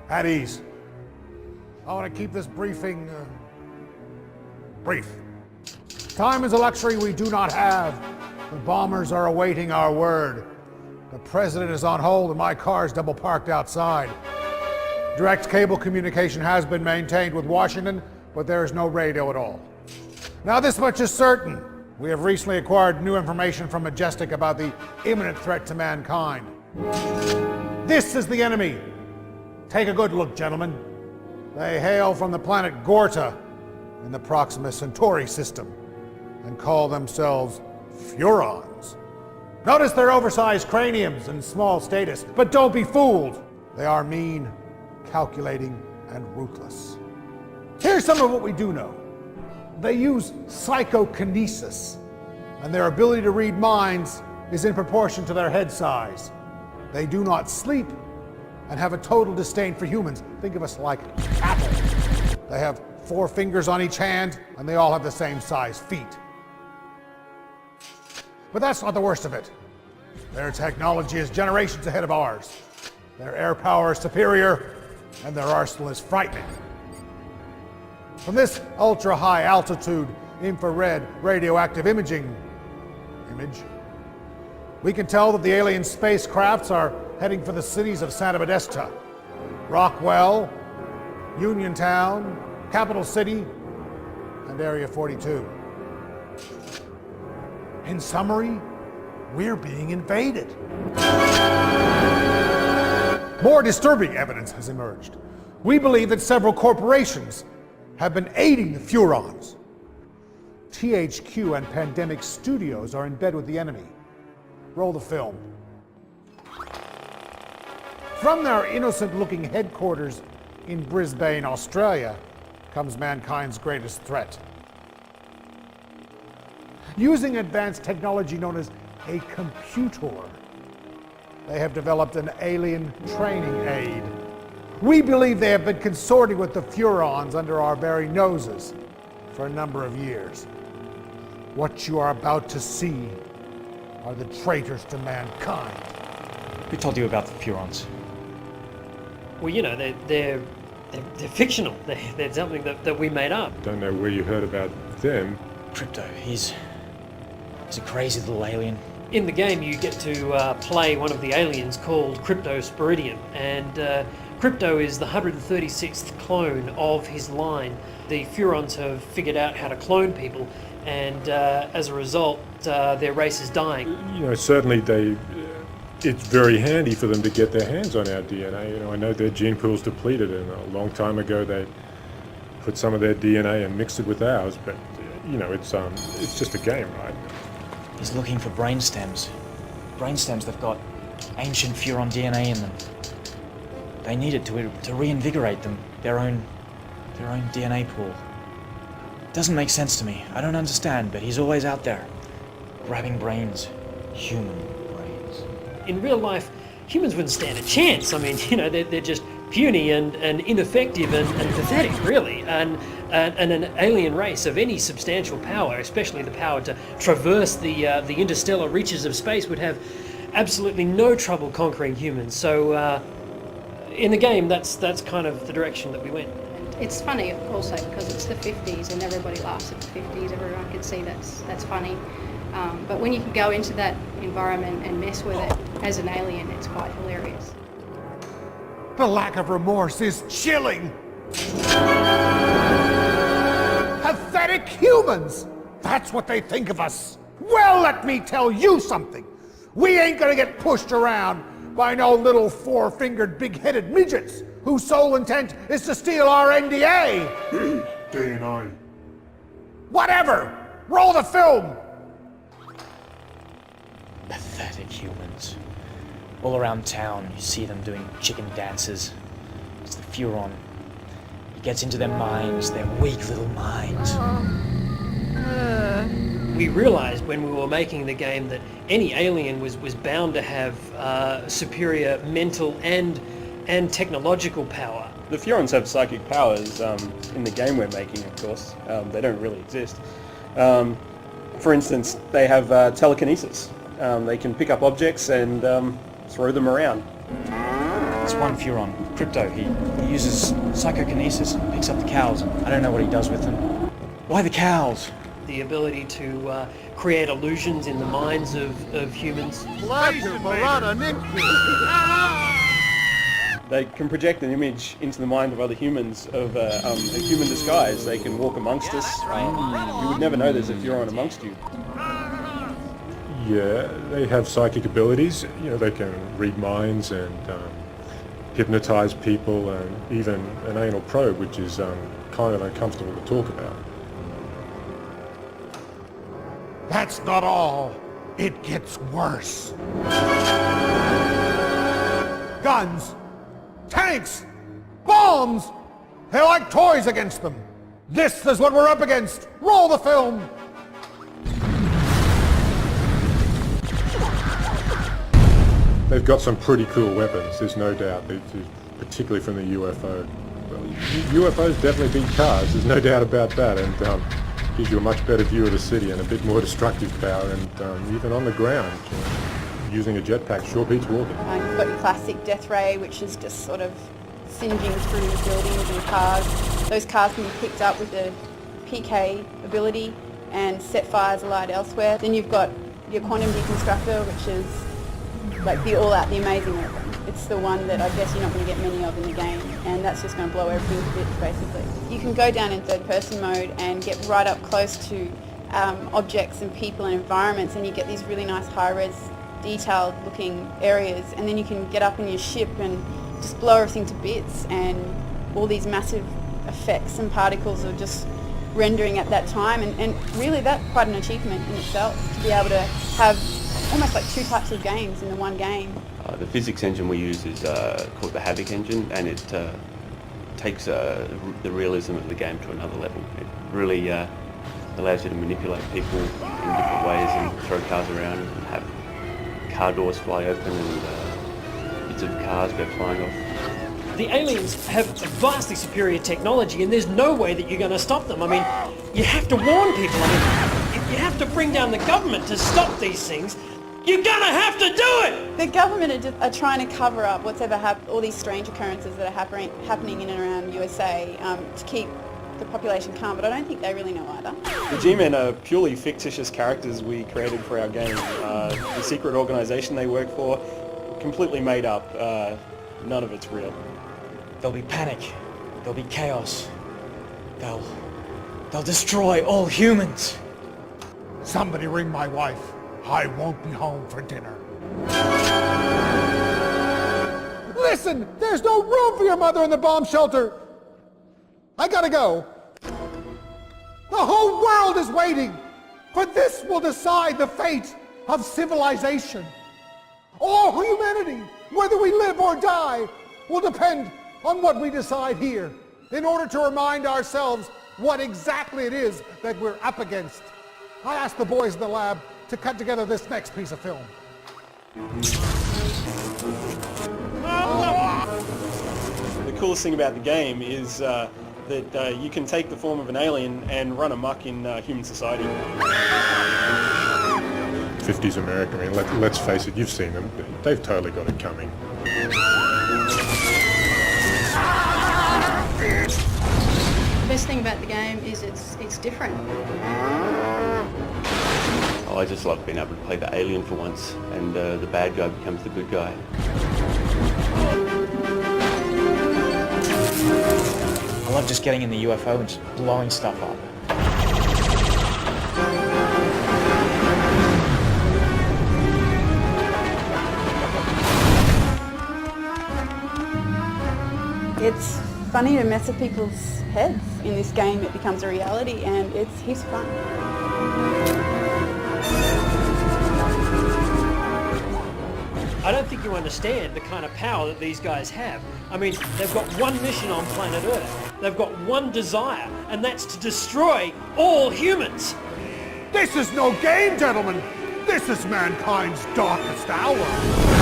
At ease. I want to keep this briefing brief. Time is a luxury we do not have. The bombers are awaiting our word. The president is on hold and my car is double parked outside. Direct cable communication has been maintained with Washington, but there is no radio at all. Now this much is certain. We have recently acquired new information from Majestic about the imminent threat to mankind. This is the enemy. Take a good look, gentlemen. They hail from the planet Gorta in the Proxima Centauri system and call themselves Furons. Notice their oversized craniums and small status, but don't be fooled. They are mean, calculating, and ruthless. Here's some of what we do know. They use psychokinesis, and their ability to read minds is in proportion to their head size. They do not sleep and have a total disdain for humans. Think of us like cattle. They have 4 fingers on each hand, and they all have the same size feet. But that's not the worst of it. Their technology is generations ahead of ours. Their air power is superior, and their arsenal is frightening. From this ultra-high altitude infrared radioactive image, we can tell that the alien spacecrafts are heading for the cities of Santa Modesta, Rockwell, Uniontown, Capital City, and Area 42. In summary, we're being invaded. More disturbing evidence has emerged. We believe that several corporations have been aiding the Furons. THQ and Pandemic Studios are in bed with the enemy. Roll the film. From their innocent-looking headquarters in Brisbane, Australia, comes mankind's greatest threat. Using advanced technology known as a computer, they have developed an alien training aid. We believe they have been consorting with the Furons under our very noses for a number of years. What you are about to see are the traitors to mankind. Who told you about the Furons? Well, you know, they're fictional. They're something that we made up. Don't know where you heard about them. Crypto, he's a crazy little alien. In the game, you get to play one of the aliens called Crypto Spiridium, and Crypto is the 136th clone of his line. The Furons have figured out how to clone people, and as a result, their race is dying. You know, certainly it's very handy for them to get their hands on our DNA. You know, I know their gene pool's depleted, and a long time ago they put some of their DNA and mixed it with ours. But you know, it's just a game, right? He's looking for brain stems. Brain stems that've got ancient Furon DNA in them. They need it to reinvigorate them, their own DNA pool. Doesn't make sense to me. I don't understand, but he's always out there, grabbing brains, human brains. In real life, humans wouldn't stand a chance. I mean, you know, they're just puny and ineffective and pathetic, really. And an alien race of any substantial power, especially the power to traverse the interstellar reaches of space, would have absolutely no trouble conquering humans. So, in the game, that's kind of the direction that we went. It's funny also because it's the 50s and everybody laughs at the 50s. Everyone can see that's funny. But when you can go into that environment and mess with it as an alien, it's quite hilarious. The lack of remorse is chilling. Pathetic humans! That's what they think of us. Well, let me tell you something. We ain't gonna get pushed around by no little 4-fingered, big-headed midgets whose sole intent is to steal our NDA. DNA. Whatever! Roll the film! Pathetic humans. All around town, you see them doing chicken dances. It's the Furon. He gets into their minds, their weak little minds. We realized when we were making the game that any alien was bound to have superior mental and technological power. The Furons have psychic powers in the game we're making, of course. They don't really exist. For instance, they have telekinesis. They can pick up objects and throw them around. It's one Furon. Crypto, he uses psychokinesis and picks up the cows. I don't know what he does with them. Why the cows? The ability to create illusions in the minds of humans. They can project an image into the mind of other humans of a human disguise. They can walk amongst us. You would never know there's a Furon amongst you. Yeah, they have psychic abilities. You know, they can read minds and hypnotize people, and even an anal probe, which is kind of uncomfortable to talk about. That's not all. It gets worse. Guns, tanks, bombs. They're like toys against them. This is what we're up against. Roll the film. They've got some pretty cool weapons, there's no doubt, particularly from the UFO. Well, UFOs definitely beat cars, there's no doubt about that, and gives you a much better view of the city and a bit more destructive power, and even on the ground, using a jetpack sure beats walking. You've got your classic death ray, which is just sort of singeing through buildings and cars. Those cars can be picked up with the PK ability and set fires alight elsewhere. Then you've got your quantum deconstructor, which is like the all-out, the amazing weapon. It's the one that I guess you're not going to get many of in the game, and that's just going to blow everything to bits, basically. You can go down in third-person mode and get right up close to objects and people and environments, and you get these really nice high-res, detailed-looking areas, and then you can get up in your ship and just blow everything to bits, and all these massive effects and particles are just rendering at that time, and really that's quite an achievement in itself, to be able to have almost like two types of games in the one game. The physics engine we use is called the Havoc engine, and it takes the realism of the game to another level. It really allows you to manipulate people in different ways and throw cars around and have car doors fly open and bits of cars go flying off. The aliens have vastly superior technology, and there's no way that you're going to stop them. I mean, you have to warn people. I mean, you have to bring down the government to stop these things. You're going to have to do it! The government are trying to cover up what's ever happened, all these strange occurrences that are happening in and around USA to keep the population calm, but I don't think they really know either. The G-Men are purely fictitious characters we created for our game. The secret organisation they work for, completely made up. None of it's real. There'll be panic. There'll be chaos. They'll destroy all humans. Somebody ring my wife. I won't be home for dinner. Listen, there's no room for your mother in the bomb shelter. I gotta go. The whole world is waiting, for this will decide the fate of civilization. All humanity, whether we live or die, will depend on what we decide here in order to remind ourselves what exactly it is that we're up against. I asked the boys in the lab to cut together this next piece of film. The coolest thing about the game is that you can take the form of an alien and run amok in human society. 50s America, I mean, let's face it, you've seen them. They've totally got it coming. The best thing about the game is it's different. I just love being able to play the alien for once, and the bad guy becomes the good guy. I love just getting in the UFO and just blowing stuff up. It's funny to mess with people's heads. In this game it becomes a reality, and it's heaps of fun. I don't think you understand the kind of power that these guys have. I mean, they've got one mission on planet Earth. They've got one desire, and that's to destroy all humans. This is no game, gentlemen. This is mankind's darkest hour.